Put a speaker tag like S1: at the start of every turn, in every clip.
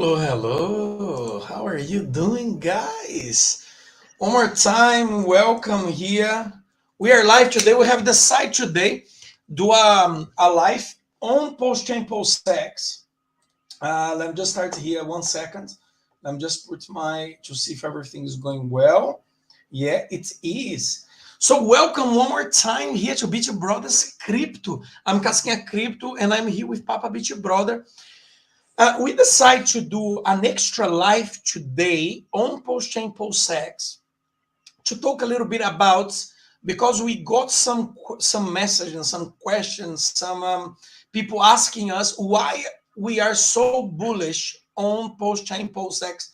S1: Hello, hello. How are you doing, guys? One more time, welcome here. We are live today. We have decided today do a live on Pulschain Pulsex. Let me just start here 1 second. Let me just put to see if everything is going well. Yeah, it is. So welcome one more time here to Bitbrother's Crypto. I'm Casquinha Crypto and I'm here with Papa Bitbrother. We decided to do an extra live today on Pulschain Pulsex to talk a little bit about, because we got some messages and some questions, some people asking us why we are so bullish on Pulschain Pulsex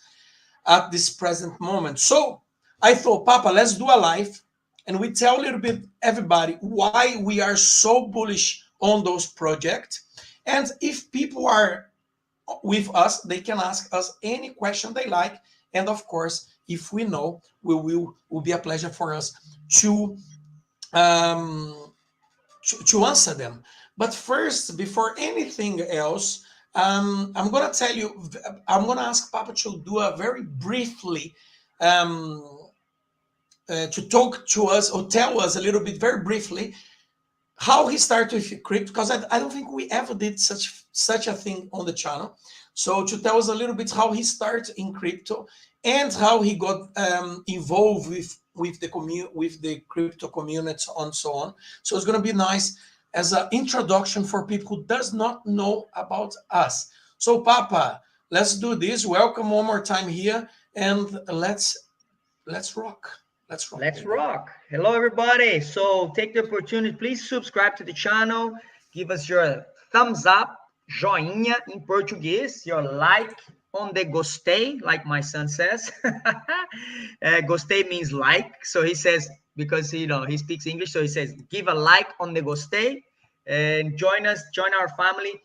S1: at this present moment. So I thought, Papa, let's do a live and we tell a little bit everybody why we are so bullish on those projects. And if people are with us, they can ask us any question they like, and of course, if we know, will be a pleasure for us to answer them. But first, before anything else, I'm gonna tell you, I'm gonna ask Papa to do a very briefly to talk to us or tell us a little bit very briefly how he started with crypto, because I don't think we ever did such a thing on the channel. So to tell us a little bit how he started in crypto and how he got involved with the crypto community and so on. So it's going to be nice as an introduction for people who does not know about us. So Papa, let's do this. Welcome one more time here, and let's rock.
S2: Let's rock. Hello, everybody. So take the opportunity, please subscribe to the channel. Give us your thumbs up, joinha in Portuguese, your like on the gostei, like my son says. Gostei means like. So he says, because, he speaks English. So he says, give a like on the gostei and join us, join our family.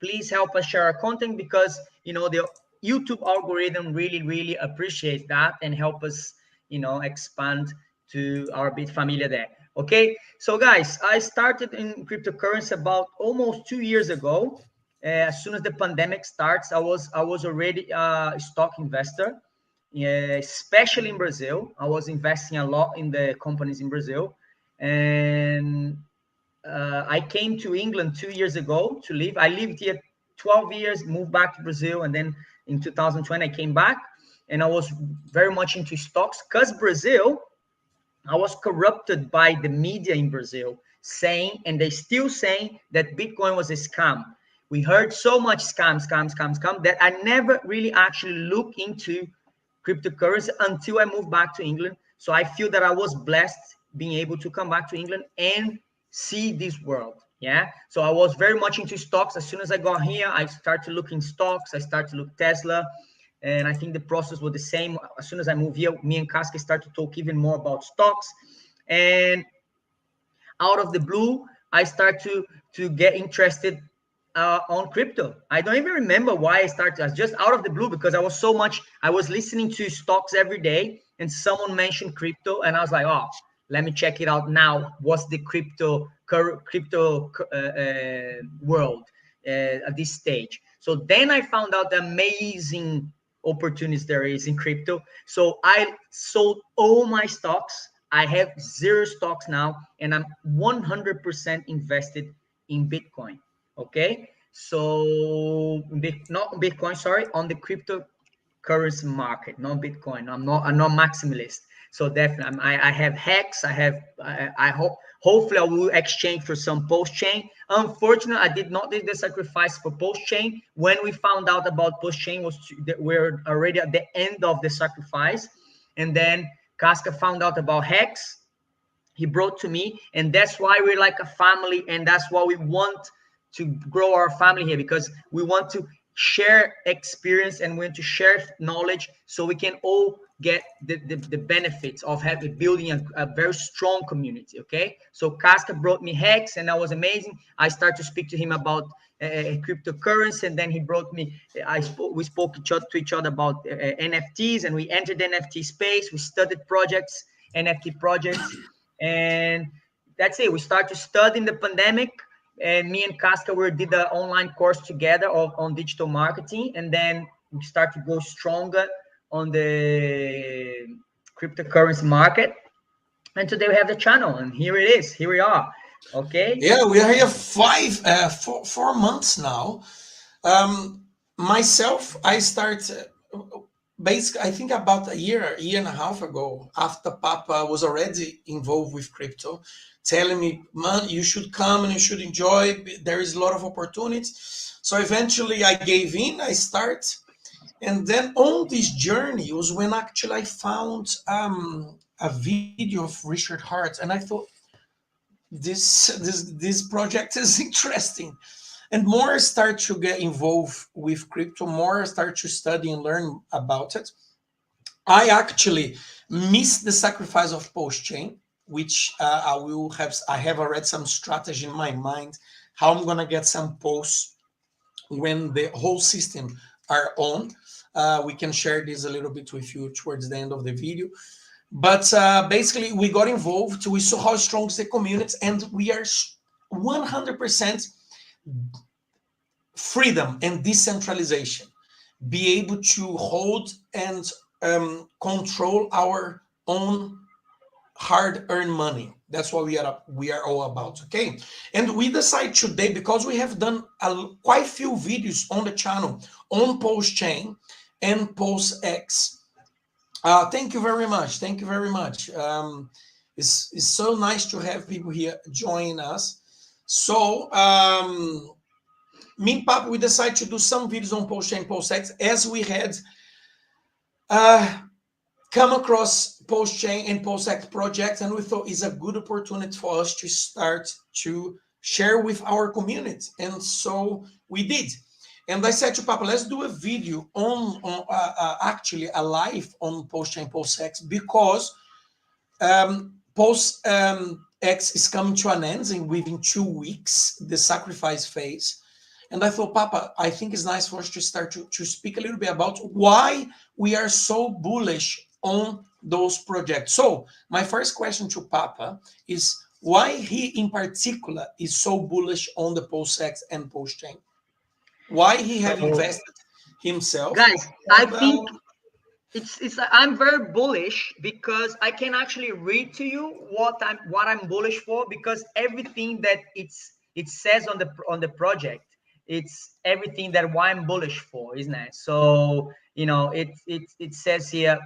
S2: Please help us share our content because, the YouTube algorithm really appreciates that and help us expand to our bit familia there. Okay, so guys, I started in cryptocurrency about almost 2 years ago. As soon as the pandemic starts, I was already a stock investor, especially in Brazil. I was investing a lot in the companies in Brazil, and I came to England 2 years ago to live. I lived here 12 years, moved back to Brazil, and then in 2020 I came back. And I was very much into stocks because Brazil, I was corrupted by the media in Brazil saying, and they still saying, that Bitcoin was a scam. We heard so much scam, that I never really actually looked into cryptocurrency until I moved back to England. So I feel that I was blessed being able to come back to England and see this world. Yeah. So I was very much into stocks. As soon as I got here, I started to look in stocks. I started to look Tesla. And I think the process was the same. As soon as I moved here, me and Casquinha started to talk even more about stocks. And out of the blue, I started to get interested on crypto. I don't even remember why I started. I was just out of the blue because I was listening to stocks every day, and someone mentioned crypto, and I was like, oh, let me check it out now. What's the crypto world at this stage? So then I found out the amazing opportunities there is in crypto. So I sold all my stocks. I have 0 stocks now, and I'm 100% invested in Bitcoin. Okay, so not Bitcoin, sorry, on the cryptocurrency market, not Bitcoin. I'm not maximalist. So definitely, I have Hex. I hope. Hopefully, I will exchange for some Pulschain. Unfortunately, I did not do the sacrifice for Pulschain. When we found out about Pulschain, we're already at the end of the sacrifice. And then Casca found out about Hex. He brought to me, and that's why we're like a family, and that's why we want to grow our family here, because we want to share experience and we want to share knowledge so we can all get the benefits of building a very strong community. Okay, so Casca brought me Hex, and that was amazing. I started to speak to him about cryptocurrency, and then he brought me. We spoke to each other about NFTs, and we entered the NFT space. We studied projects, NFT projects, and that's it. We started to study in the pandemic. and me and Casca, we did the online course together on digital marketing, and then we start to go stronger on the cryptocurrency market. And today we have the channel, and here it is. Here we are. Okay.
S1: Yeah, we are here 4 months now. Myself, I start basically, I think about a year and a half ago, after Papa was already involved with crypto, telling me, man, you should come and you should enjoy. There is a lot of opportunities. So eventually I gave in, I start. And then on this journey was when actually I found a video of Richard Hart, and I thought this project is interesting. And more I start to get involved with crypto, more I start to study and learn about it. I actually missed the sacrifice of Pulsechain, which I have already some strategy in my mind how I'm gonna get some posts when the whole system are on. We can share this a little bit with you towards the end of the video. But basically, we got involved. We saw how strong is the community, and we are 100% freedom and decentralization. Be able to hold and control our own hard-earned money. That's what we are all about, okay? And we decide today, because we have done quite few videos on the channel on Pulschain and Pulsex. Thank you very much. Thank you very much. It's so nice to have people here join us. So me and Papa, we decided to do some videos on Pulschain, Pulsex, as we had come across Pulschain and Pulsex projects, and we thought it's a good opportunity for us to start to share with our community. And so we did. And I said to Papa, let's do a video on actually a live on Pulschain, Pulsex, because Pulsex is coming to an end within 2 weeks, the sacrifice phase. And I thought, Papa, I think it's nice for us to start to speak a little bit about why we are so bullish on those projects. So my first question to Papa is why he in particular is so bullish on the Pulsex and Pulschain. Why he have invested himself.
S2: Guys, I think I'm very bullish because I can actually read to you what I'm bullish for, because everything that it says on the project, it's everything that why I'm bullish for, isn't it? So it says here,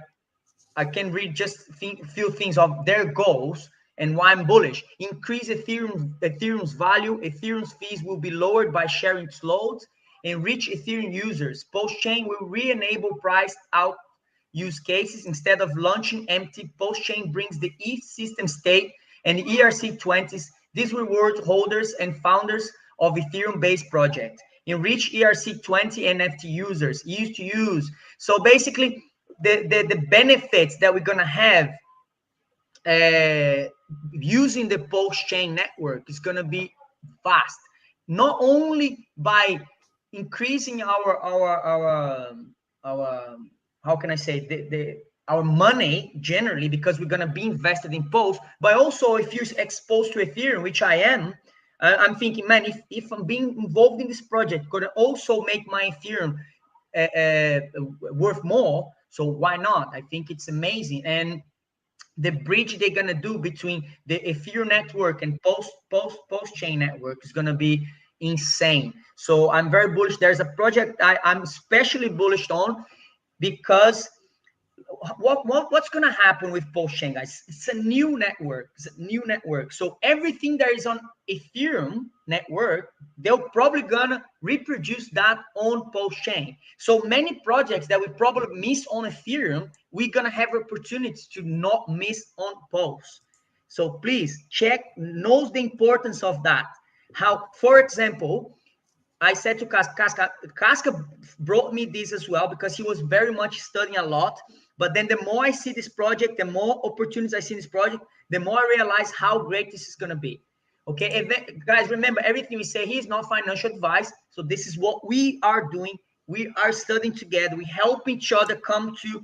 S2: I can read just a few things of their goals and why I'm bullish. Increase Ethereum's value. Ethereum's fees will be lowered by sharing its loads. Enrich Ethereum users. Pulschain will re-enable priced out use cases instead of launching empty. Pulschain brings the ETH system state and ERC20s. These reward holders and founders of Ethereum-based projects. Enrich ERC20 NFT users, easy to use. So basically, the benefits that we're gonna have using the Pulschain network is gonna be vast. Not only by increasing our how can I say our money generally, because we're gonna be invested in Pulse, but also if you're exposed to Ethereum, which I am. I'm thinking, man, if I'm being involved in this project, gonna also make my Ethereum worth more. So why not? I think it's amazing. And the bridge they're gonna do between the Ethereum network and Pulschain network is gonna be insane. So I'm very bullish. There's a project I'm especially bullish on, because what's going to happen with Pulschain, guys? It's a new network. So everything that is on Ethereum network, they're probably gonna reproduce that on Pulschain. So many projects that we probably miss on Ethereum, we're gonna have opportunities to not miss on Pulse. So please knows the importance of that. How, for example, I said to Casca brought me this as well, because he was very much studying a lot. But then the more I see this project, the more opportunities I see in this project, the more I realize how great this is going to be. Okay, and then, guys, remember, everything we say here is not financial advice. So this is what we are doing. We are studying together. We help each other come to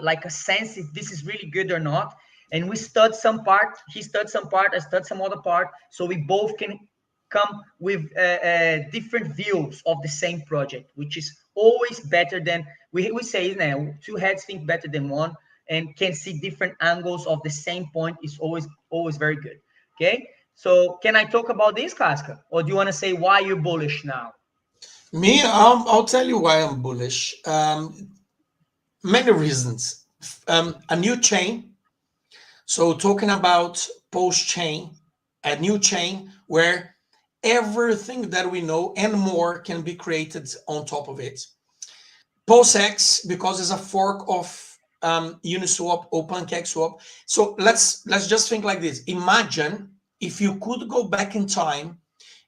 S2: like a sense if this is really good or not. and we stud some part. He stud some part, I stud some other part, so we both can come with different views of the same project, which is always better than we say, now two heads think better than one, and can see different angles of the same point is always very good. Okay, so can I talk about this, Casca, or do you want to say why you're bullish now?
S1: Me, I'll tell you why I'm bullish. Many reasons. A new chain. So talking about Pulschain, a new chain where everything that we know and more can be created on top of it. Pulsex, because it's a fork of Uniswap or PancakeSwap. So let's just think like this. Imagine if you could go back in time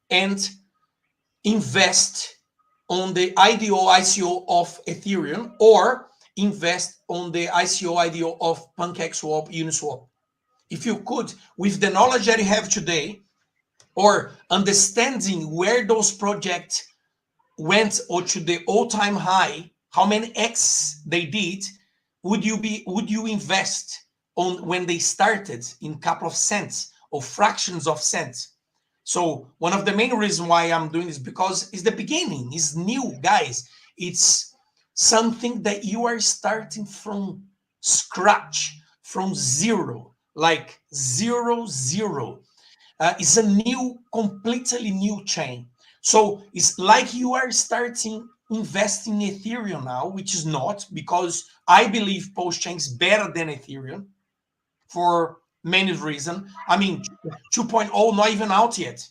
S1: and invest on the ICO of Ethereum, or invest on the ICO of PancakeSwap, Uniswap. If you could, with the knowledge that you have today, or understanding where those projects went or to the all-time high, how many X they did, would you invest on when they started in a couple of cents or fractions of cents? So one of the main reasons why I'm doing this, because it's the beginning, it's new, guys. It's something that you are starting from scratch, from zero, like zero. It's a new, completely new chain. So it's like you are starting investing in Ethereum now, which is not, because I believe Pulschain is better than Ethereum for many reasons. I mean, 2.0 not even out yet.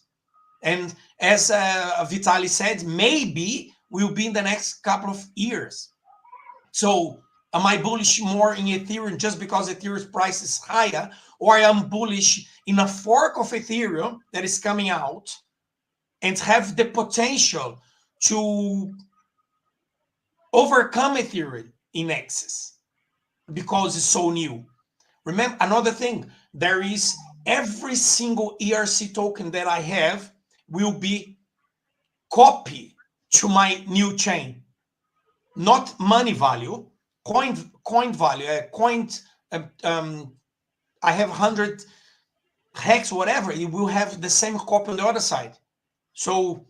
S1: And as Vitaly said, maybe will be in the next couple of years. So am I bullish more in Ethereum just because Ethereum's price is higher, or I am bullish in a fork of Ethereum that is coming out and have the potential to overcome Ethereum in excess because it's so new? Remember, another thing, there is every single ERC token that I have will be copied to my new chain. Not money value, coin value, I have 100 hex, whatever, it will have the same copy on the other side. So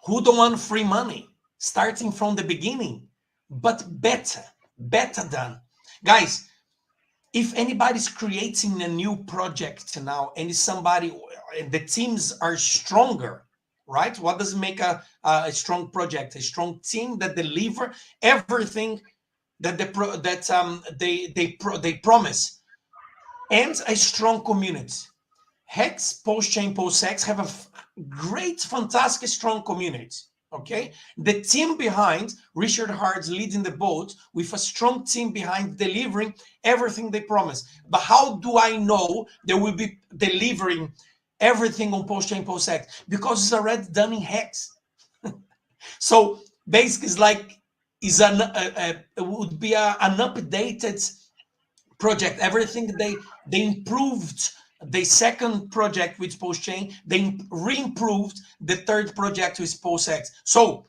S1: who don't want free money starting from the beginning, but better done? Guys, if anybody's creating a new project now and somebody, the teams are stronger, right? What does make a strong project? A strong team that deliver everything that they promise, and a strong community. Hex, Pulschain, Pulsex have a great, fantastic, strong community. Okay, the team behind Richard Hard's leading the boat with a strong team behind delivering everything they promise. But how do I know they will be delivering everything on Pulschain, Pulsex? Because it's already done in Hex. So basically, it's like it would be an updated project. Everything they improved. The second project with Pulschain, they re-improved the third project with Pulsex. So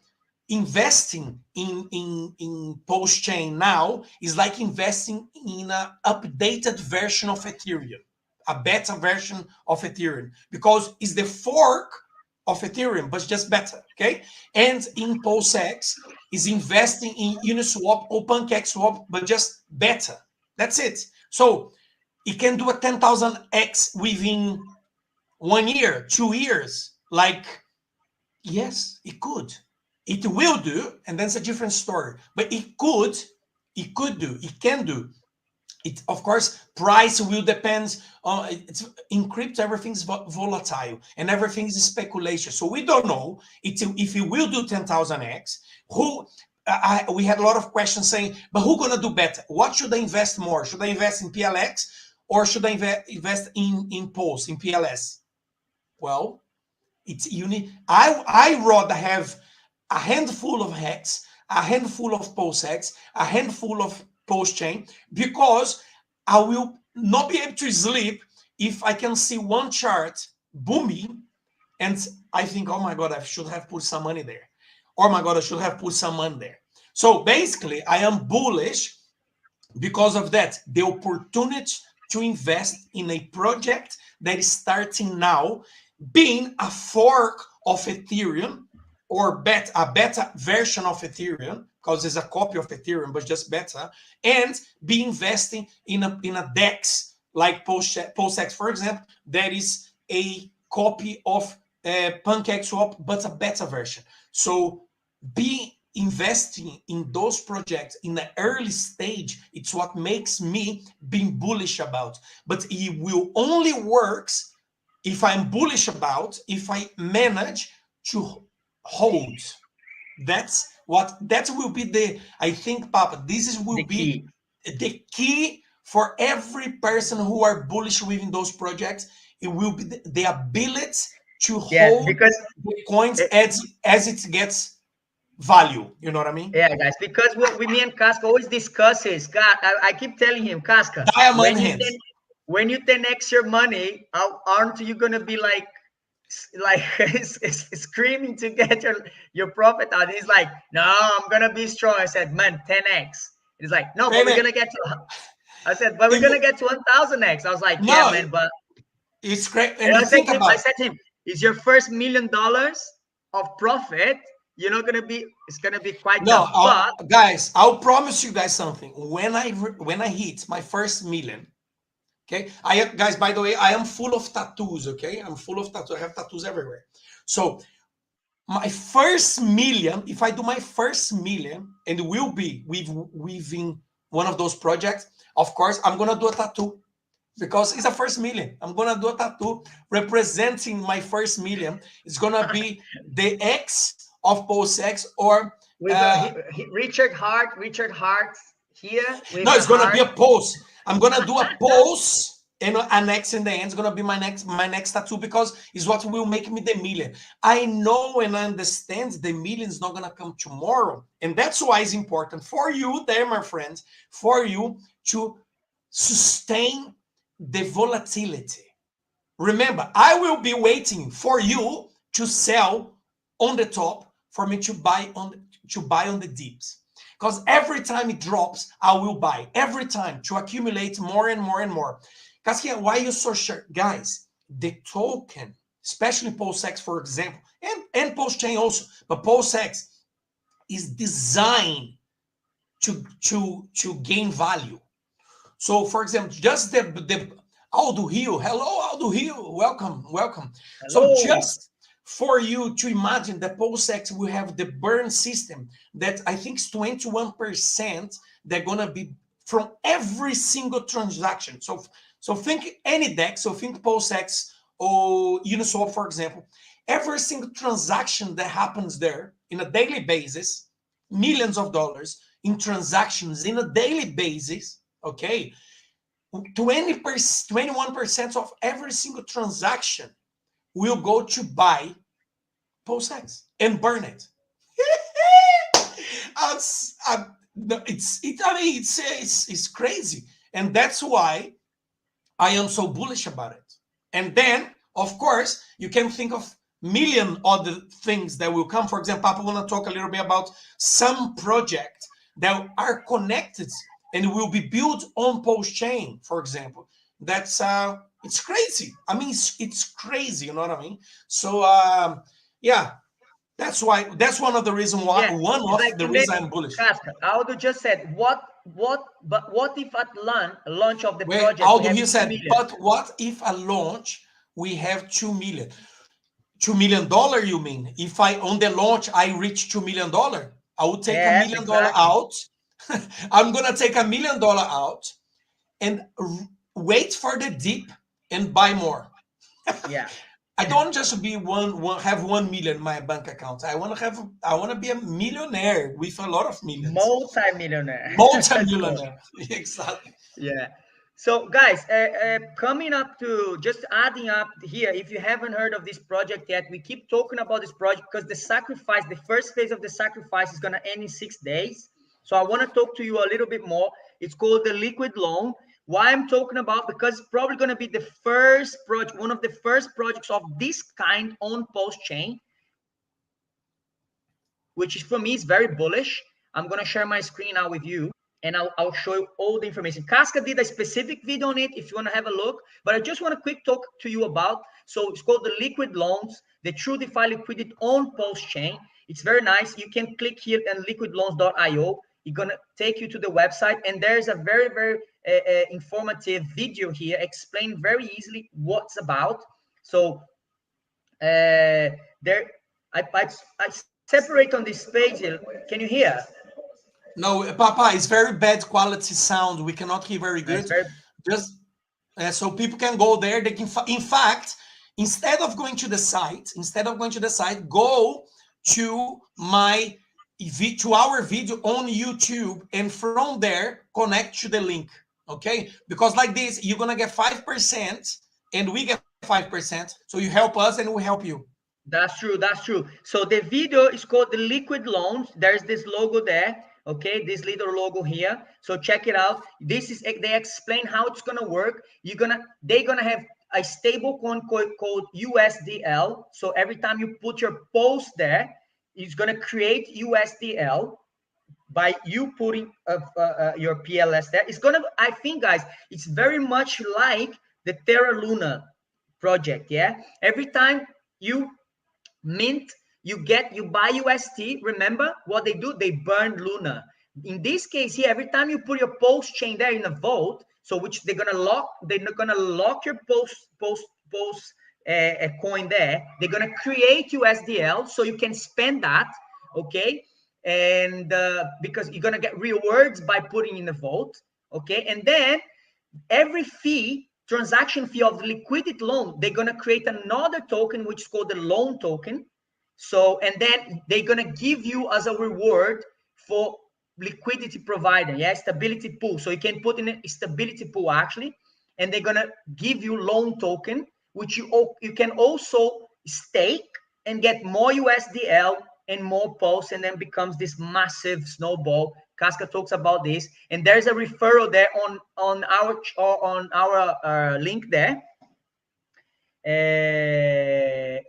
S1: investing in Pulschain now is like investing in an updated version of Ethereum, a better version of Ethereum, because it's the fork of Ethereum, but just better, okay? And in Pulsex is investing in Uniswap or PancakeSwap, but just better. That's it. So it can do a 10,000x within 1 year, 2 years. Like, yes, it could. It will do, and that's a different story. But it could do, it can do. It, of course, price will depend on, in crypto, everything's volatile and everything is speculation. So we don't know if it will do 10,000x. We had a lot of questions saying, but who's going to do better? What should I invest more? Should I invest in PLX? Or should I invest in Pulse, in PLS? Well, it's unique. I rather have a handful of Hex, a handful of Pulsex, a handful of Pulschain, because I will not be able to sleep if I can see one chart booming and I think, oh my God, I should have put some money there. Oh my God, I should have put some money there. So basically, I am bullish because of that, the opportunity to invest in a project that is starting now, being a fork of Ethereum or a beta version of Ethereum, because it's a copy of Ethereum, but just beta, and be investing in a DEX like Pulsex, for example, that is a copy of PancakeSwap, but a beta version. So be investing in those projects in the early stage. It's what makes me being bullish about. But it will only works if I'm bullish about, if I manage to hold. That will be the, I think, Papa, will be the key for every person who are bullish within those projects. It will be the ability to hold
S2: because
S1: the coins as it gets value. You know what I mean?
S2: Yeah, guys, because what me and Casca always discuss is, God, I keep telling him, Casca,
S1: Diamond hands.
S2: When you 10x your money, aren't you gonna be like screaming to get your profit out? He's like, no, I'm gonna be strong. I said, man, 10x. He's like, no, but we're gonna get to. I said, but we're gonna get to 1000x. I was like, yeah, man, but
S1: it's great.
S2: And I said to him, is your first $1 million of profit? You're not gonna be. It's gonna be quite tough.
S1: Guys, I'll promise you guys something. When I hit my first million, okay, guys, by the way, I am full of tattoos. Okay, I'm full of tattoos. I have tattoos everywhere. So my first million, if I do my first million, and it will be within one of those projects, of course, I'm gonna do a tattoo. Because it's a first million. I'm gonna do a tattoo representing my first million. It's gonna be the X of Pulsex or
S2: Richard Hart here.
S1: No, it's gonna be a pulse. I'm gonna do a pulse and an X in the end. It's gonna be my next tattoo because it's what will make me the million. I know and I understand the million is not gonna come tomorrow, and that's why it's important for you there, my friends, for you to sustain the volatility. Remember, I will be waiting for you to sell on the top for me to buy on the dips. Because every time it drops, I will buy. Every time to accumulate more and more and more. Casquinha, why are you so sure? Guys, the token, especially Pulsex, for example, and Pulschain also, but Pulsex is designed to gain value. So, for example, just the Aldo Hill. Hello, Aldo Hill. Welcome.
S2: Hello.
S1: So just for you to imagine that Pulsex will have the burn system that I think is 21%. They're going to be from every single transaction. So think any DEX. So think Pulsex or Uniswap, for example. Every single transaction that happens there in a daily basis, millions of dollars in transactions in a daily basis, okay, 21% of every single transaction will go to buy Pulsex and burn it. It's crazy, and that's why I am so bullish about it. And then, of course, you can think of million other things that will come. For example, I want to talk a little bit about some projects that are connected and will be built on Pulschain, for example. That's it's crazy. I mean, it's crazy. You know what I mean? So yeah, that's one of the reasons why the reason I'm bullish.
S2: Aldo just said what if at launch of the project?
S1: Aldo, he said, but what if at launch we have 2 million? $2 million, you mean? If on the launch I reach $2 million, I will take $1 million out. I'm gonna take $1 million out and wait for the dip and buy more.
S2: Yeah.
S1: I don't just be have 1 million in my bank account. I want to be a millionaire with a lot of millions.
S2: Multi-millionaire.
S1: Exactly.
S2: Yeah. So guys, coming up to just adding up here, if you haven't heard of this project yet, we keep talking about this project because the first phase of the sacrifice is going to end in 6 days. So I want to talk to you a little bit more. It's called the liquid loan. Why I'm talking about, because it's probably going to be the first project, one of the first projects of this kind on Pulschain, which is, for me, is very bullish. I'm going to share my screen now with you. and I'll show you all the information. Casca did a specific video on it if you want to have a look, but I just want to quick talk to you about. So it's called the liquid loans, the true DeFi liquidity on Pulsechain. It's very nice. You can click here on liquidloans.io. It's going to take you to the website, and there's a very, very informative video here explain very easily what's about. So there, I separate on this page here. Can you hear?
S1: No, Papa, it's very bad quality sound. We cannot hear very good. Just so people can go there. They can, in fact, instead of going to the site, go to our video on YouTube, and from there connect to the link. Okay, because like this, you're gonna get 5%, and we get 5%. So you help us, and we help you.
S2: That's true. That's true. So the video is called the liquid loans. There's this logo there. Okay, this little logo here. So check it out. This is, they explain how it's gonna work. They're gonna have a stable coin called USDL. So every time you put your post there, it's gonna create USDL by you putting your PLS there. It's gonna, I think, guys, it's very much like the Terra Luna project. Yeah, every time you mint, you buy UST. Remember what they do? They burn Luna. In this case here, every time you put your Pulschain there in a vault, so which they're gonna lock your post coin there. They're gonna create USDL so you can spend that, okay? And because you're gonna get rewards by putting in the vault, okay? And then every transaction fee of the liquidity loan, they're gonna create another token which is called the loan token. So, and then they're gonna give you as a reward for liquidity provider, yeah, stability pool. So you can put in a stability pool actually, and they're gonna give you loan token, which you can also stake and get more USDL and more Pulse, and then becomes this massive snowball. Casca talks about this, and there's a referral there on our link there.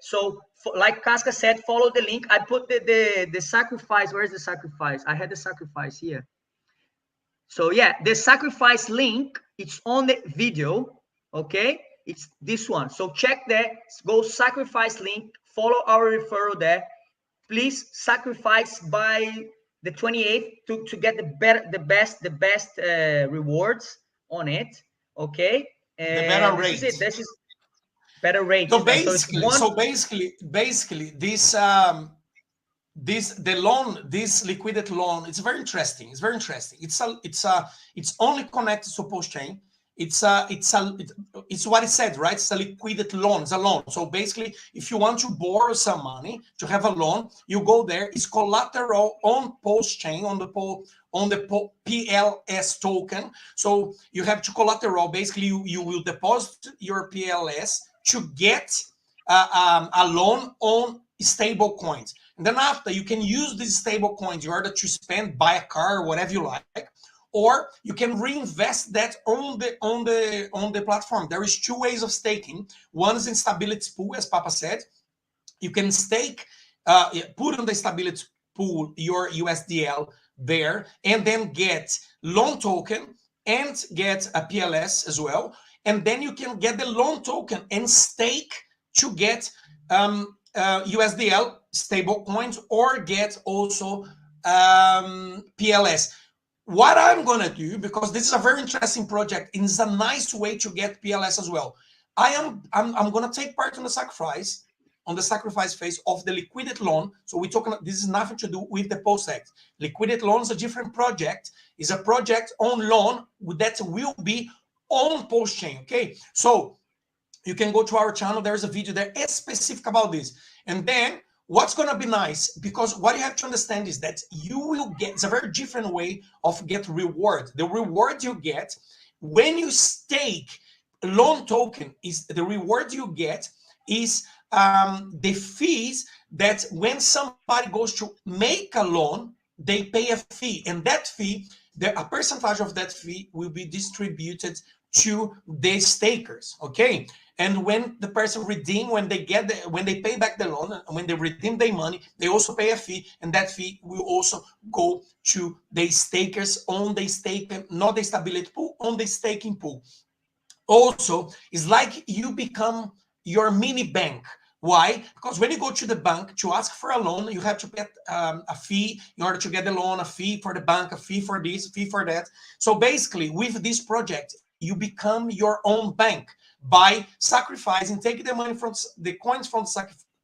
S2: So like Casca said, follow the link. I put the sacrifice. Where's the sacrifice? I had the sacrifice here. So yeah, the sacrifice link, it's on the video. Okay, it's this one. So check there, go sacrifice link, follow our referral there. Please sacrifice by the 28th to get the best rewards on it. Okay,
S1: and the better rate.
S2: This is better rate.
S1: So basically, this liquidity loan, it's very interesting. It's very interesting. It's only connected to Pulschain. It's what it said, right? It's a liquidity loan. It's a loan. So basically, if you want to borrow some money to have a loan, you go there. It's collateral on Pulschain, on the PLS token. So you have to collateral. Basically, you will deposit your PLS to get a loan on stable coins, and then after you can use these stable coins in order to spend, buy a car, or whatever you like, or you can reinvest that on the platform. There is two ways of staking. One is in stability pool, as Papa said. You can stake, put on the stability pool your USDL there, and then get loan token and get a PLS as well. And then you can get the loan token and stake to get USDL stable coins, or get also PLS. What I'm gonna do, because this is a very interesting project and it's a nice way to get PLS as well, I'm gonna take part on the sacrifice phase of the liquidity loan. So we're talking, this is nothing to do with the Pulsex. Liquidity loan is a different project. It's a project on loan that will be on Pulschain. Okay, so you can go to our channel. There's a video there specific about this. And then what's going to be nice, because what you have to understand is that you will get, it's a very different way of get reward. The reward you get when you stake loan token is the reward you get is the fees that when somebody goes to make a loan, they pay a fee, and that fee, a percentage of that fee will be distributed to the stakers. Okay, and when the person redeem, when they pay back the loan, when they redeem their money, they also pay a fee, and that fee will also go to the stakers on the stake, not the stability pool, on the staking pool. Also, it's like you become your mini bank. Why? Because when you go to the bank to ask for a loan, you have to pay a fee in order to get the loan, a fee for the bank, a fee for this, a fee for that. So basically, with this project, you become your own bank by sacrificing, taking the money from the coins from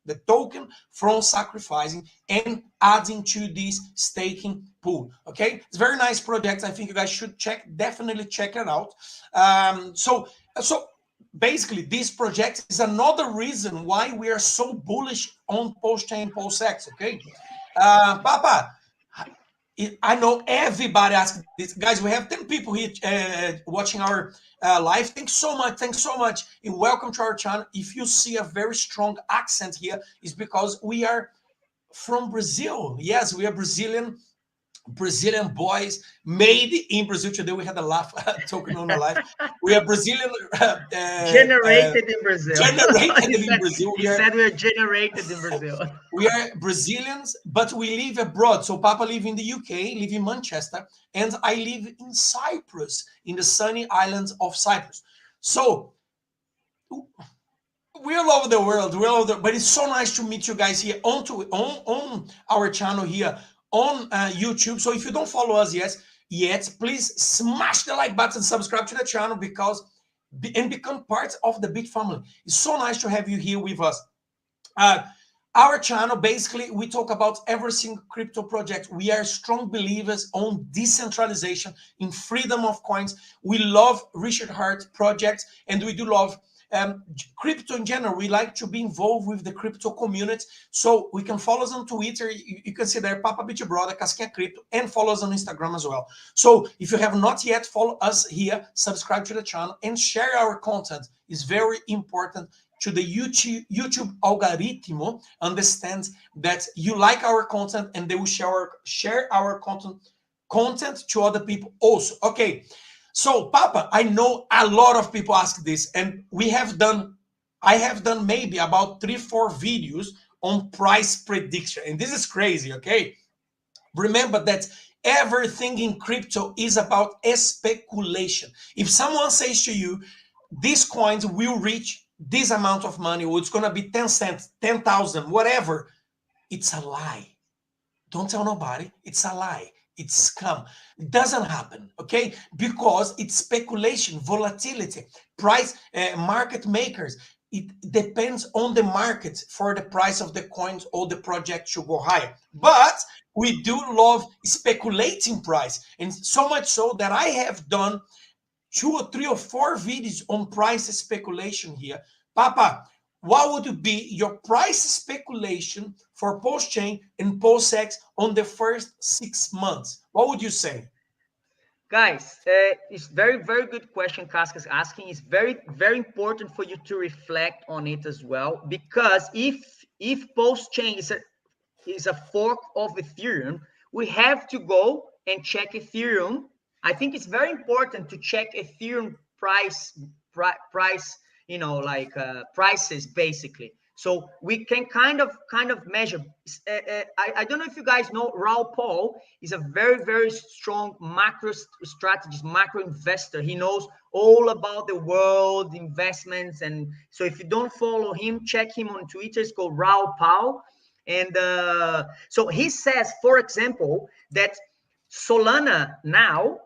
S1: the token from sacrificing and adding to this staking pool. Okay, it's a very nice project. I think you guys should definitely check it out. So basically, this project is another reason why we are so bullish on Pulschain, Pulsex. Okay, Papa, I know everybody asks this. Guys, we have 10 people here watching our live. Thanks so much. Thanks so much. And welcome to our channel. If you see a very strong accent here, it's because we are from Brazil. Yes, we are Brazilian boys made in Brazil. Today we had a laugh talking on the live. We are Brazilian.
S2: Generated in Brazil.
S1: Generated in Brazil.
S2: He said we are generated in Brazil.
S1: We are Brazilians, but we live abroad. So Papa live in the UK, live in Manchester, and I live in Cyprus, in the sunny islands of Cyprus. So we're all over the world. But it's so nice to meet you guys here on our channel here on YouTube. So if you don't follow us yet, please smash the like button, subscribe to the channel, and become part of the Bit family. It's so nice to have you here with us. Our channel, basically, we talk about every single crypto project. We are strong believers on decentralization, in freedom of coins. We love Richard Hart projects, and we do love crypto in general. We like to be involved with the crypto community. So we can follow us on Twitter. You can see there, Papa Bitbrother, Casquinha Crypto, and follow us on Instagram as well. So if you have not yet follow us here, subscribe to the channel and share our content. It's very important to the YouTube algorithm understands that you like our content, and they will share our content to other people also. Okay. So, Papa, I know a lot of people ask this, and I have done maybe about 3-4 videos on price prediction, and this is crazy, okay? Remember that everything in crypto is about speculation. If someone says to you, these coins will reach this amount of money, or it's going to be 10 cents, 10,000, whatever, it's a lie. Don't tell nobody. It's a lie. It's scam. It doesn't happen, okay? Because it's speculation, volatility, price, market makers. It depends on the market for the price of the coins or the project to go higher. But we do love speculating price, and so much so that I have done 2 or 3 or 4 videos on price speculation here. Papa, what would be your price speculation for Pulschain and Pulsex on the first 6 months? What would you say?
S2: Guys, it's very, very good question Casca's asking. It's very, very important for you to reflect on it as well, because if Pulschain is a fork of Ethereum, we have to go and check Ethereum. I think it's very important to check Ethereum price, prices basically. So we can kind of measure. I don't know if you guys know, Raul Paul is a very, very strong macro strategist, macro investor. He knows all about the world investments. And so if you don't follow him, check him on Twitter. It's called Raul Paul. And so he says, for example, that Solana now,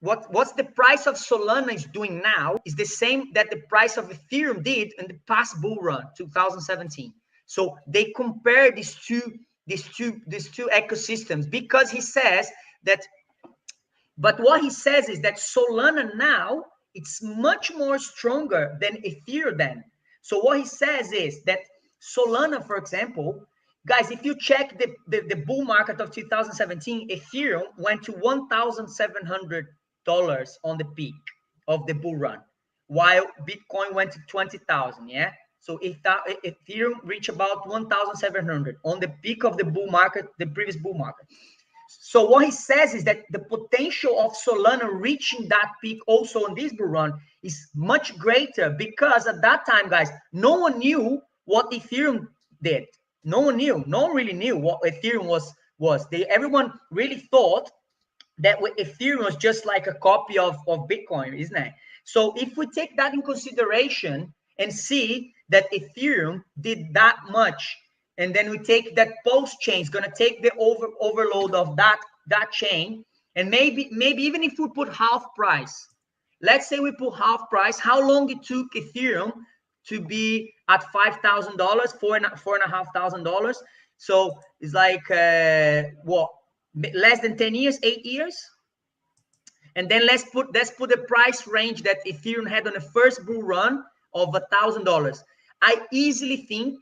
S2: what's the price of Solana is doing now is the same that the price of Ethereum did in the past bull run, 2017. So they compare these two ecosystems, because he says that, but what he says is that Solana now, it's much more stronger than Ethereum then. So what he says is that Solana, for example, guys, if you check the bull market of 2017, Ethereum went to $1,700 on the peak of the bull run, while Bitcoin went to 20,000. Yeah. So Ethereum reached about 1,700 on the peak of the bull market, the previous bull market. So what he says is that the potential of Solana reaching that peak also on this bull run is much greater, because at that time, guys, no one knew what Ethereum did. No one knew. No one really knew what Ethereum was. Everyone really thought that Ethereum was just like a copy of Bitcoin, isn't it? So if we take that in consideration and see that Ethereum did that much, and then we take that Pulsechain is going to take the overload of that chain, and maybe even if we put half price, let's say we put half price, how long it took Ethereum to be at $5,000, $4,500? So it's like what, less than 10 years, 8 years. And then let's put the price range that Ethereum had on the first bull run of $1,000. I easily think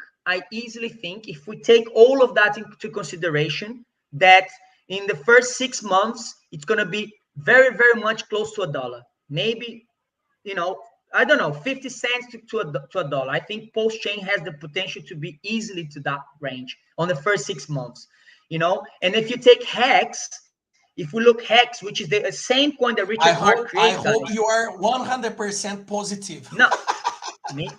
S2: if we take all of that into consideration, that in the first 6 months it's going to be very, very much close to $1. Maybe, I don't know, 50 cents to $1. I think Pulsechain has the potential to be easily to that range on the first 6 months, And if you take Hex, if we look Hex, which is the same coin that Richard Hart created,
S1: I hope you are 100% positive.
S2: No, me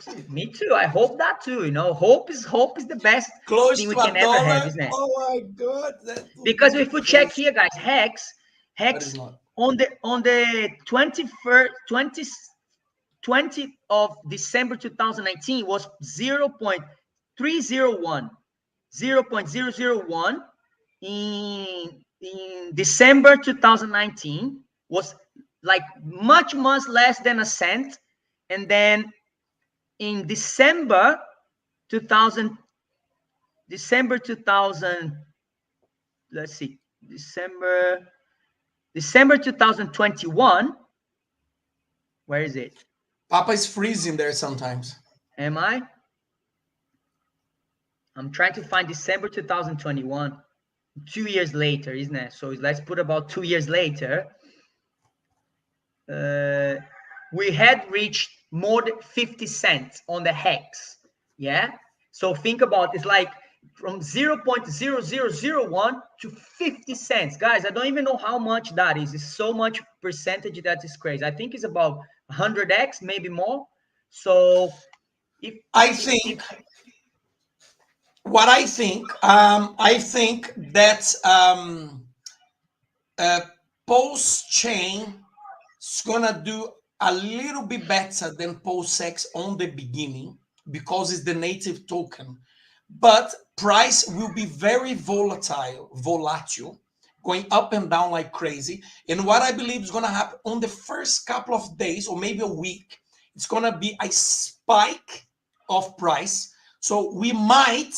S2: too. I hope that too. Hope is the best thing we can ever have, isn't it?
S1: Oh my God!
S2: Because if we check here, guys, Hex on the 20th of December 2019 was 0.301, 0.001 in December 2019 was like much less than a cent, and then in December 2000, let's see, December 2021. Where is it?
S1: Papa is freezing there sometimes.
S2: Am I? I'm trying to find December 2021. 2 years later, isn't it? So let's put about 2 years later. We had reached more than 50 cents on the Hex. Yeah. So think about, it's like from 0.0001 to 50 cents. Guys, I don't even know how much that is. It's so much percentage that is crazy. I think it's about 100x, maybe more. So
S1: I think that Pulsechain is gonna do a little bit better than Pulsex on the beginning because it's the native token, but price will be very volatile, going up and down like crazy. And what I believe is gonna happen on the first couple of days or maybe a week, it's gonna be a spike of price. So we might,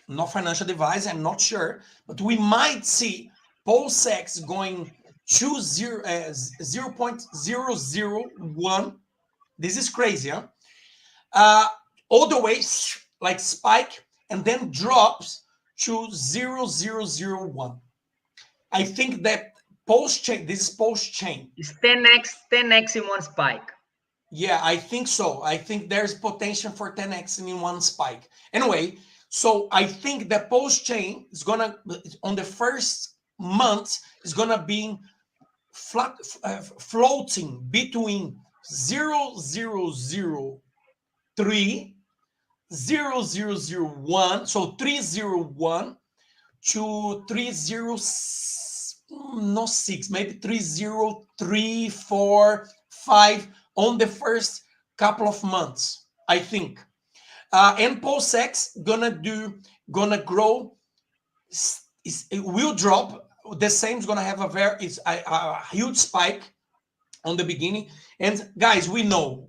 S1: not financial advice, I'm not sure, but we might see Pulsex going to 0.001. This is crazy, huh? All the way like spike and then drops to 0.001. I think that Pulsechain, this is Pulsechain.
S2: It's 10x in one spike.
S1: Yeah, I think so. I think there's potential for 10x in one spike. Anyway, so I think that Pulsechain is gonna, on the first month, is gonna be floating between 0.003, 0.001, so 301 to 306, maybe 303, 4, 5 on the first couple of months, I think. And Pulsex gonna grow. It will drop. The same is gonna have a huge spike on the beginning. And guys, we know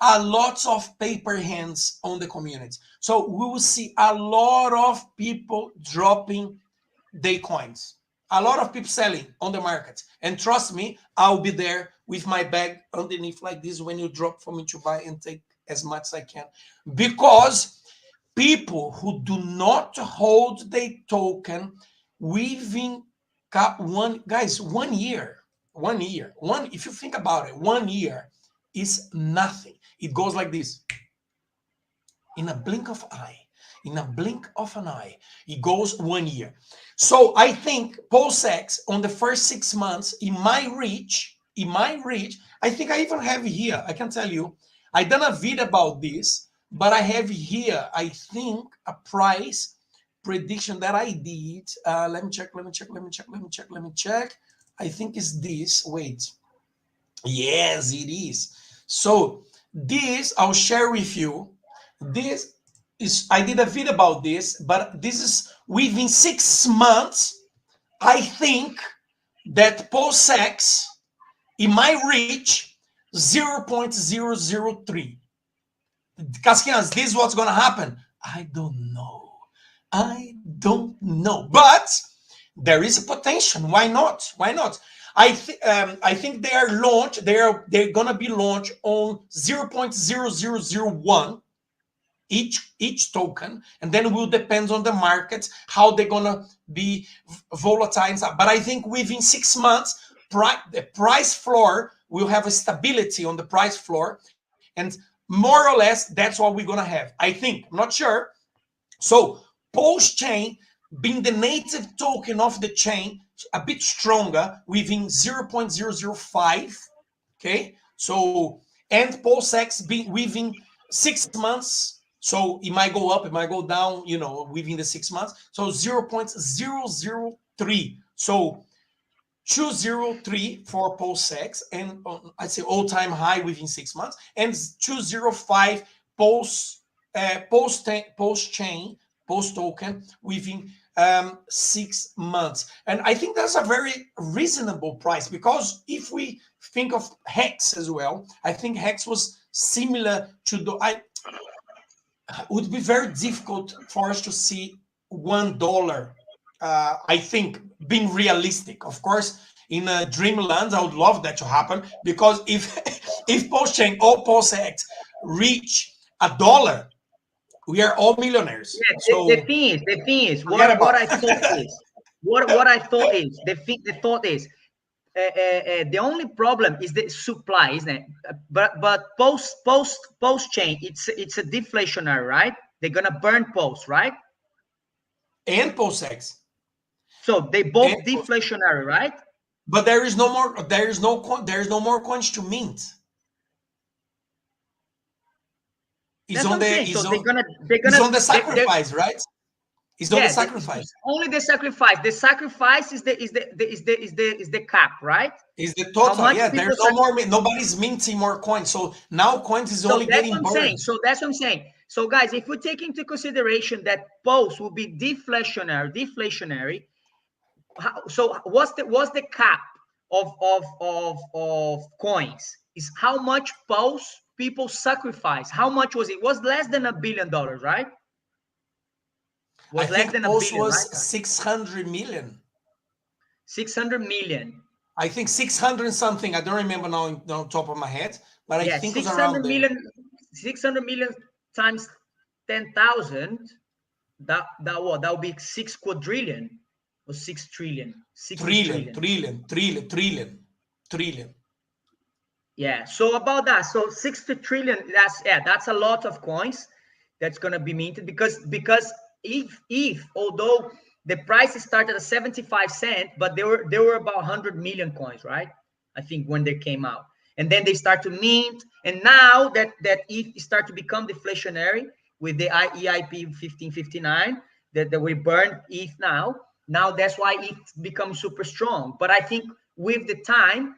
S1: a lot of paper hands on the community. So we will see a lot of people dropping their coins, a lot of people selling on the market. And trust me, I'll be there with my bag underneath like this when you drop for me to buy and take as much as I can. Because people who do not hold their token within 1 year, if you think about it, 1 year is nothing. It goes like this. In a blink of eye, in a blink of an eye. It goes 1 year. So I think Pulsex on the first 6 months, it might reach. I think I even have here. I can tell you, I done a video about this, but I have here, I think, a price prediction that I did. Let me check. I think it's this. Wait. Yes, it is. So this I'll share with you. This is, I did a video about this, but this is within 6 months. I think that Pulsex, it might reach 0.003. Casquinha, this is what's going to happen. I don't know. But there is a potential. Why not? I think they are launched. They're going to be launched on 0.0001 each token, and then it will depend on the market how they're going to be volatile. But I think within 6 months, the price floor will have a stability on the price floor, and more or less that's what we're going to have. I think, I'm not sure. So Pulschain being the native token of the chain, a bit stronger within 0.005. Okay, so and Pulsex being within 6 months. So it might go up, it might go down, within the 6 months. So 0.003. So 203 for Pulsex, and I'd say all-time high within 6 months, and 205 Pulschain, Post token within 6 months. And I think that's a very reasonable price, because if we think of Hex as well, I think Hex was similar to it would be very difficult for us to see $1. I think, being realistic, of course, in a dreamland, I would love that to happen, because if Pulschain or Pulsex reach $1, we are all millionaires.
S2: Yeah,
S1: so
S2: the thing is, what I thought is, the thought is, the only problem is the supply, isn't it? But Pulschain, it's a deflationary, right? They're gonna burn Pulse, right?
S1: And Pulsex.
S2: So they both deflationary, right?
S1: But there is no more coins to mint. It's on the sacrifice, right? It's on the sacrifice.
S2: Only the sacrifice. The sacrifice is the cap, right?
S1: Is the total? Yeah, there's no more. Nobody's minting more coins. So now coins is only getting burned.
S2: So that's what I'm saying. So guys, if we take into consideration that Pulse will be deflationary, so what's the cap of coins? Is how much Pulse people sacrifice. How much was it? It was less than $1 billion, right?
S1: Was less than $1 billion, was right? 600 million.
S2: 600 million.
S1: I think 600 something. I don't remember now on top of my head, but I think it was around
S2: there. 600 million times 10,000. That would be 6 quadrillion or 6 trillion.
S1: Trillion.
S2: Yeah. So about that. So 60 trillion. That's a lot of coins that's gonna be minted, because if although the price started at 75 cents, but there were about 100 million coins, right? I think when they came out, and then they start to mint, and now that ETH start to become deflationary with the EIP 1559 that we burn ETH now that's why ETH becomes super strong. But I think with the time,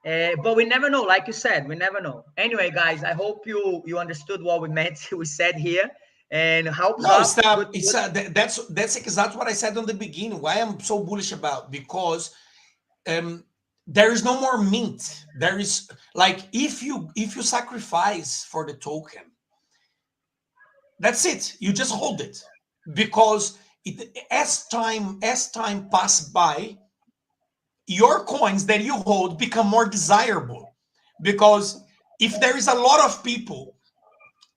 S2: but we never know, like you said, we never know. Anyway, guys, I hope you understood what we said here. And helps
S1: that's exactly what I said on the beginning. Why I'm so bullish about, because there is no more mint. There is, like, if you sacrifice for the token, that's it. You just hold it, because as time passes by, your coins that you hold become more desirable, because if there is a lot of people,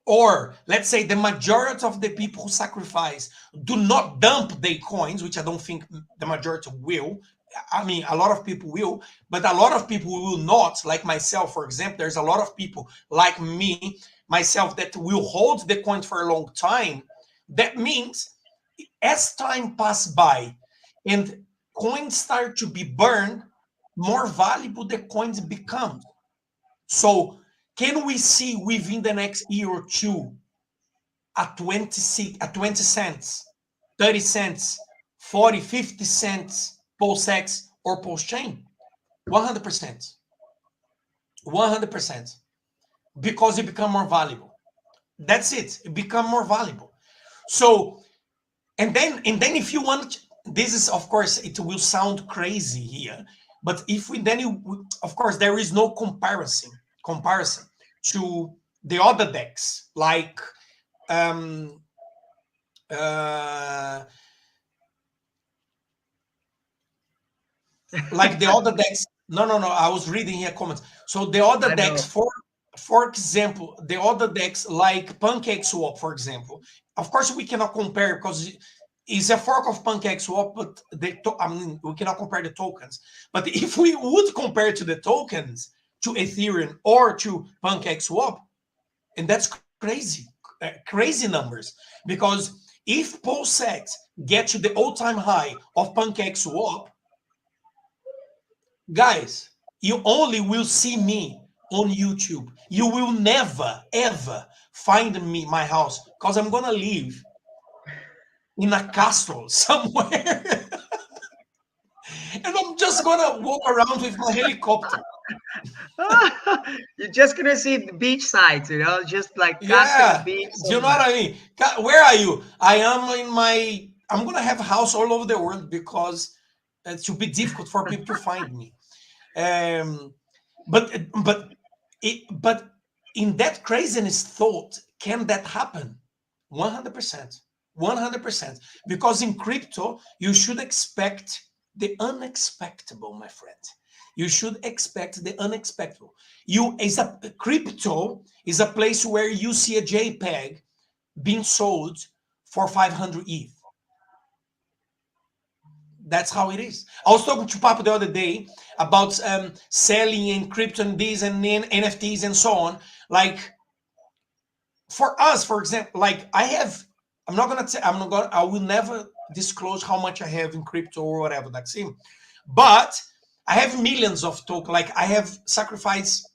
S1: or let's say the majority of the people who sacrifice do not dump their coins, which I don't think the majority will. I mean, a lot of people will, but a lot of people will not, like myself, for example. There's a lot of people like myself, that will hold the coins for a long time. That means as time passes by and coins start to be burned, more valuable the coins become. So can we see within the next year or two at 20 cents, 30 cents, 40, 50 cents Pulsex or Pulschain? 100%. 100%. Because it become more valuable. That's it. It become more valuable. So, and then if you want, this is, of course, it will sound crazy here, but if we then, of course, there is no comparison to the other decks, like like the other decks. No, I was reading here comments. So the other decks, for example, the other decks like PancakeSwap, for example. Of course, we cannot compare because it's a fork of PancakeSwap, but we cannot compare the tokens. But if we would compare to the tokens, to Ethereum or to PancakeSwap, and that's crazy numbers, because if Pulsex get to the all-time high of PancakeSwap, guys, you only will see me on YouTube. You will never, ever find me, my house, because I'm going to live in a castle somewhere. And I'm just going to walk around with my helicopter.
S2: You're just going to see the beach sides, just like
S1: Yeah.
S2: beach.
S1: Do you know what I mean? Where are you? I am I'm going to have a house all over the world because it should be difficult for people to find me. But in that craziness thought, can that happen? 100%. 100%. Because in crypto, you should expect the unexpected, my friend. You should expect the unexpected. Crypto is a place where you see a JPEG being sold for 500 ETH. That's how it is. I was talking to Papa the other day about selling in crypto and this and NFTs and so on. Like for us, for example, like I will never disclose how much I have in crypto or whatever, that's him. But I have millions of tokens. Like I have sacrificed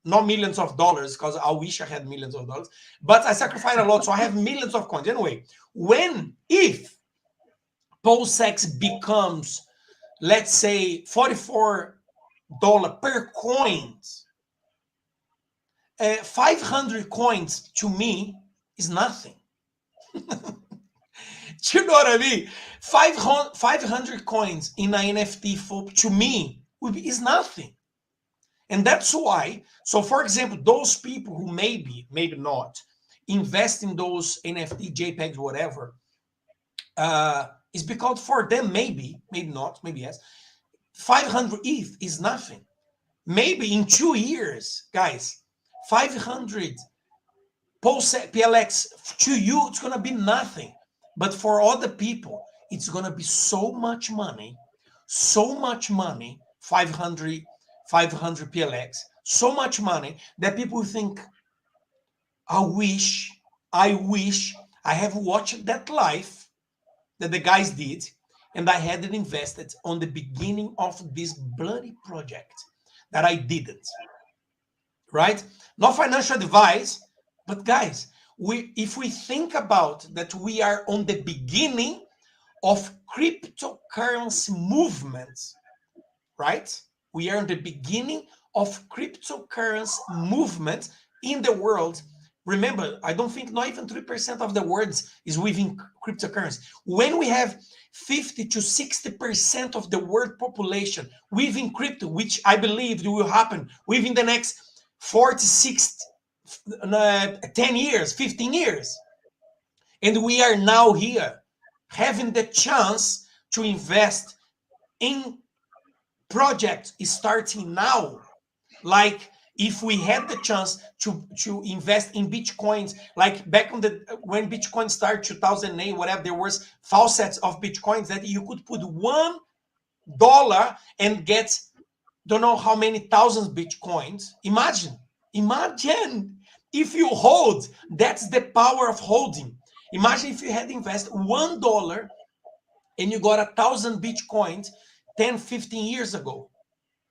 S1: not millions of dollars, because I wish I had millions of dollars, but I sacrificed a lot. So I have millions of coins. Anyway, if Pulsex becomes, let's say, $44 per coin, 500 coins to me is nothing. Do you know what I mean? 500 coins in an NFT to me is nothing. And that's why, so for example, those people who maybe not invest in those NFT, JPEGs, whatever, is because for them, maybe not, maybe yes, 500 ETH is nothing. Maybe in 2 years, guys, 500 PLX to you, it's going to be nothing. But for other people, it's going to be so much money, 500 PLX, so much money that people think, I wish I have watched that live that the guys did, and I had it invested on the beginning of this bloody project that I didn't. Right? Not financial advice, but guys, if we think about that, we are on the beginning of cryptocurrency movements, right? We are in the beginning of cryptocurrency movement in the world. Remember, I don't think not even 3% of the words is within cryptocurrency. When we have 50 to 60% of the world population within crypto, which I believe will happen within the next 40, 60, 10 years, 15 years. And we are now here having the chance to invest in projects starting now. Like if we had the chance to invest in Bitcoins, like back on when Bitcoin started 2008, whatever, there was faucets of Bitcoins that you could put $1 and get don't know how many thousands Bitcoins. Imagine if you hold, that's the power of holding. Imagine if you had invested $1 and you got 1,000 Bitcoins 10, 15 years ago.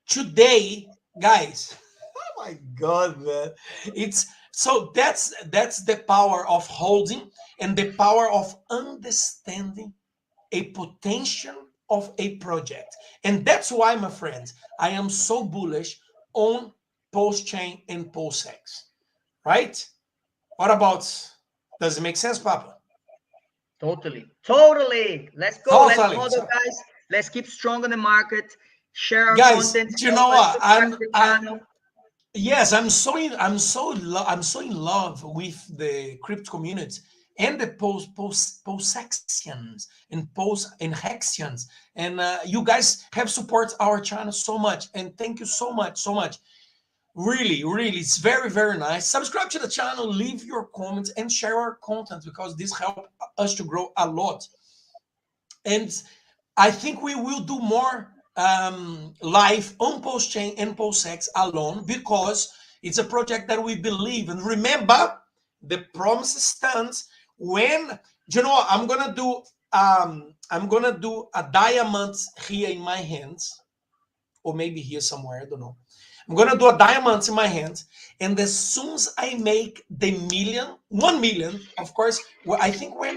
S1: Today, guys, oh my God, man. It's so that's the power of holding and the power of understanding a potential of a project. And that's why, my friends, I am so bullish on Pulschain and Pulsex, right? What about, does it make sense, Papa?
S2: Totally. Let's go. Let's
S1: Totally.
S2: huddle, guys. Let's keep strong on the market. Share our
S1: Guys,
S2: content.
S1: do you know
S2: Help us
S1: what?
S2: subscribe to the channel.
S1: Yes, I'm so in love with the crypto community and the Pulsexians and Hexians, and you guys have support our channel so much, and thank you so much. Really, it's very nice. Subscribe to the channel, leave your comments, and share our content because this helps us to grow a lot. And I think we will do more live on Pulschain and Pulsex alone because it's a project that we believe. And remember, the promise stands when, you know, I'm gonna do a diamond here in my hands, or maybe here somewhere, I don't know. I'm gonna do a diamond in my hand, and as soon as I make the 1 million, of course, I think when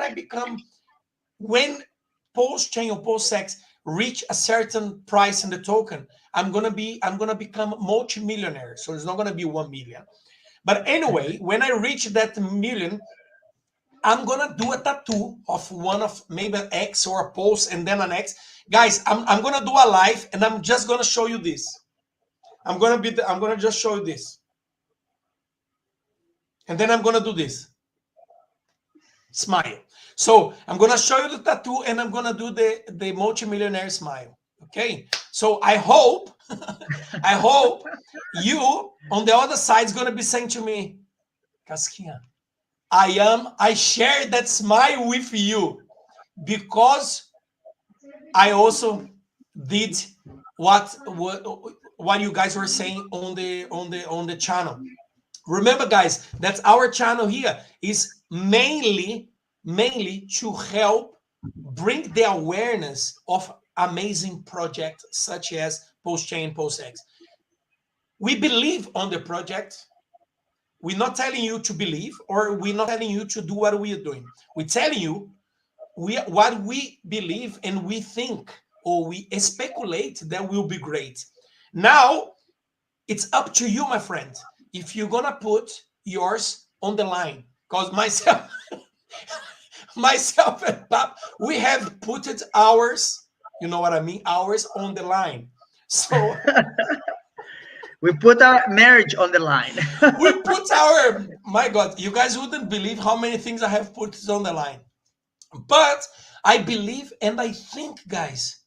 S1: Pulschain or Pulsex reach a certain price in the token, I'm gonna become multi-millionaire. So it's not gonna be 1 million. But anyway, when I reach that million, I'm gonna do a tattoo of one of maybe an X or a Pulse and then an X. Guys, I'm gonna do a live and I'm just gonna show you this. I'm gonna just show you this. And then I'm gonna do this. Smile. So I'm gonna show you the tattoo and I'm gonna do the multi-millionaire smile. Okay. So I hope you on the other side is gonna be saying to me, Casquinha, I share that smile with you because I also did what you guys were saying on the channel. Remember, guys, that's our channel here is mainly to help bring the awareness of amazing projects such as Pulschain, Pulsex. We believe on the project. We're not telling you to believe, or we're not telling you to do what we are doing. We're telling you what we believe and we think, or we speculate that will be great. Now, it's up to you, my friend, if you're gonna put yours on the line. Because myself and Pap, we have put it ours, you know what I mean, ours on the line. So
S2: we put our marriage on the line.
S1: we put our, my God, you guys wouldn't believe how many things I have put on the line. But I believe and I think, guys,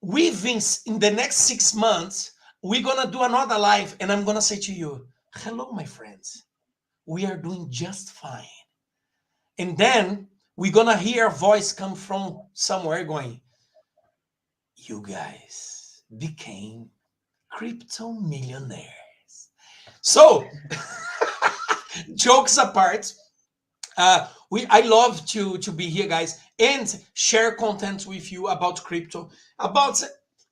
S1: in the next 6 months, we're gonna do another live, and I'm gonna say to you, hello, my friends, we are doing just fine. And then we're gonna hear a voice come from somewhere going, you guys became crypto millionaires. So jokes apart, I love to be here, guys, and share content with you about crypto, about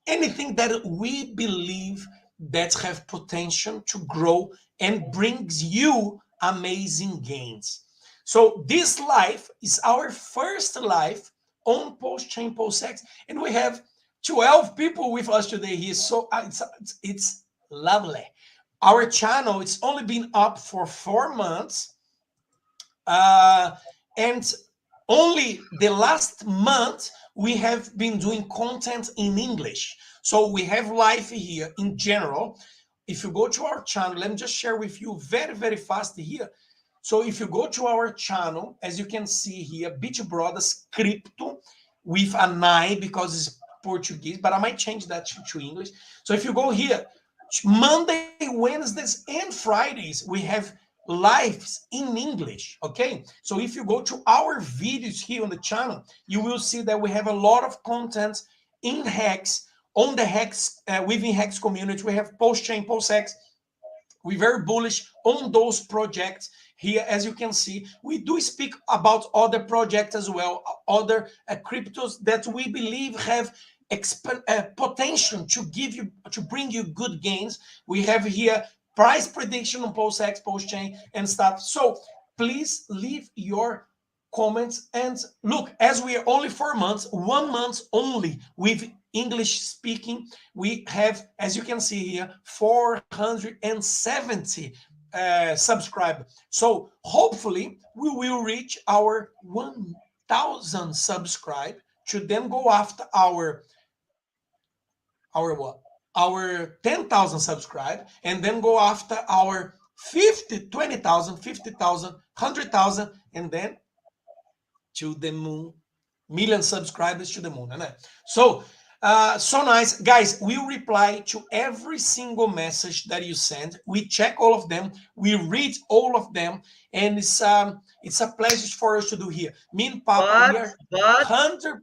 S1: anything that we believe that have potential to grow and brings you amazing gains. So this live is our first live on Pulschain, Pulsex, and we have 12 people with us today here. So it's lovely. Our channel, it's only been up for 4 months. And only the last month we have been doing content in English. So we have live here in general. If you go to our channel, let me just share with you very fast here. So if you go to our channel, as you can see here, Bitbrother crypto with an I because it's Portuguese, but I might change that to English. So if you go here, Monday, Wednesdays, and Fridays, we have lives in English. Okay, so if you go to our videos here on the channel, you will see that we have a lot of content in Hex, on the Hex, within Hex community. We have Pulschain, Pulsex. We're very bullish on those projects, Here, as you can see, we do speak about other projects as well, other cryptos that we believe have potential to bring you good gains. We have here price prediction on PulseX, Pulschain, and stuff. So please leave your comments. And look, as we are only 4 months, 1 month only with English speaking, we have, as you can see here, 470 subscribers. So hopefully we will reach our 1,000 subscribe to then go after our what? Our 10,000 subscribe, and then go after our 50, 20,000, 50,000, 100,000, and then to the moon, million subscribers to the moon. So, so nice. Guys, we reply to every single message that you send. We check all of them. We read all of them. And it's a pleasure for us to do here. Me and Papa, we are 100.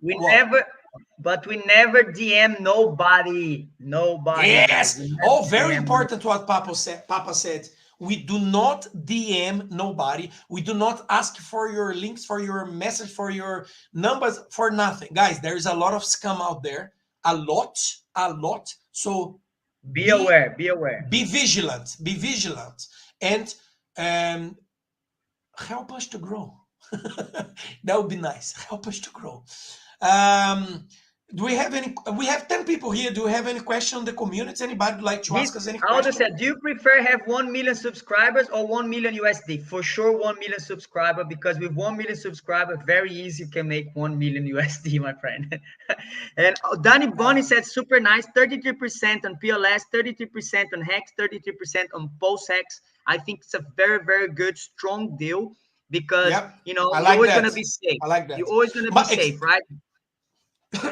S2: But we never DM nobody. Nobody.
S1: Yes. Oh, very important what Papa said. We do not DM nobody. We do not ask for your links, for your message, for your numbers, for nothing. Guys, there is a lot of scam out there. A lot. So
S2: be aware.
S1: Be vigilant. And help us to grow. That would be nice. Help us to grow. Do we have any? We have 10 people here. Do we have any question on the community? Anybody would like to ask us any question?
S2: Aldo said, do you prefer have 1 million subscribers or 1 million USD? For sure, 1 million subscriber, because with 1 million subscribers, very easy you can make 1 million USD, my friend. And Danny Bonnie said, super nice, 33% on PLS, 33% on Hex, 33% on PulseX. I think it's a very, very good, strong deal, because you know, you're always going to be safe.
S1: I like that.
S2: You're always going to be safe, right?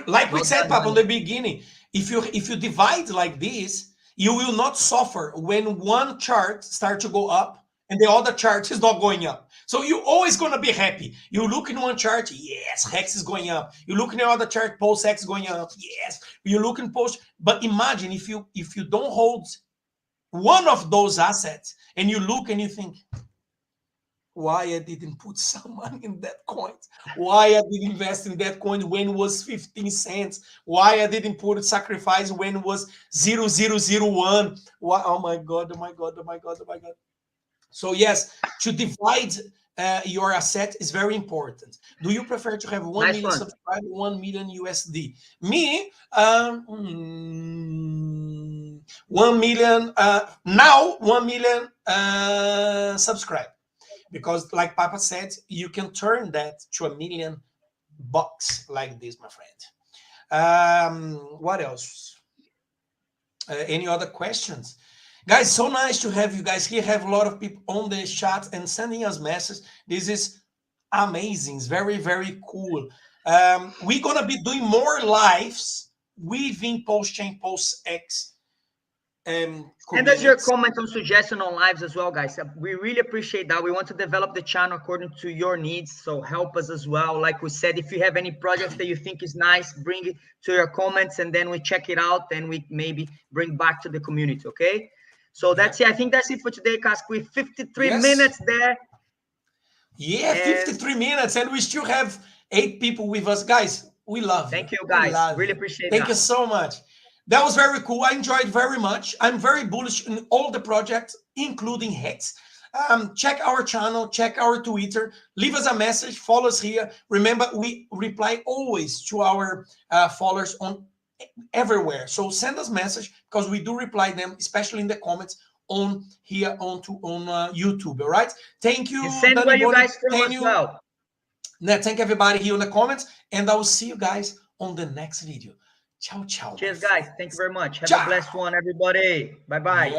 S1: Like we said, Papa, in the beginning, if you divide like this, you will not suffer when one chart starts to go up and the other chart is not going up. So you're always going to be happy. You look in one chart, yes, Hex is going up. You look in the other chart, PulseX is going up, yes. You look in Pulse. But imagine if you don't hold one of those assets and you look and you think, why I didn't put some money in that coin? Why I didn't invest in that coin when it was 15 cents? Why I didn't put a sacrifice when it was 0.0001? Why? Oh my God. So yes, to divide your asset is very important. Do you prefer to have 1 million subscribers, 1 million USD? Me, 1 million, now 1 million subscribe. Because like Papa said, you can turn that to $1 million like this, my friend. What else? Any other questions? Guys, so nice to have you guys here. Have a lot of people on the chat and sending us messages. This is amazing. It's very, very cool. We're going to be doing more lives within Pulschain, PulseX.
S2: Send us your comments and suggestions on lives as well, guys. We really appreciate that. We want to develop the channel according to your needs, so help us as well. Like we said, if you have any projects that you think is nice, bring it to your comments, and then we check it out, and we maybe bring back to the community, okay? So that's it. I think that's it for today, Casquinha. 53 minutes there.
S1: Yeah, 53 minutes, and we still have 8 people with us. Guys, we love you.
S2: Thank you, guys. Really appreciate it.
S1: Thank you so much. That was very cool. I enjoyed very much. I'm very bullish in all the projects, including Hex. Check our channel, check our Twitter, leave us a message, follow us here. Remember, we reply always to our followers on everywhere. So send us message, because we do reply them, especially in the comments on here on YouTube. All right. Thank you.
S2: Send where you guys from as well.
S1: Thank everybody here in the comments, and I will see you guys on the next video. Ciao, ciao.
S2: Cheers, guys. Thank you very much. Have a blessed one, everybody. Bye-bye.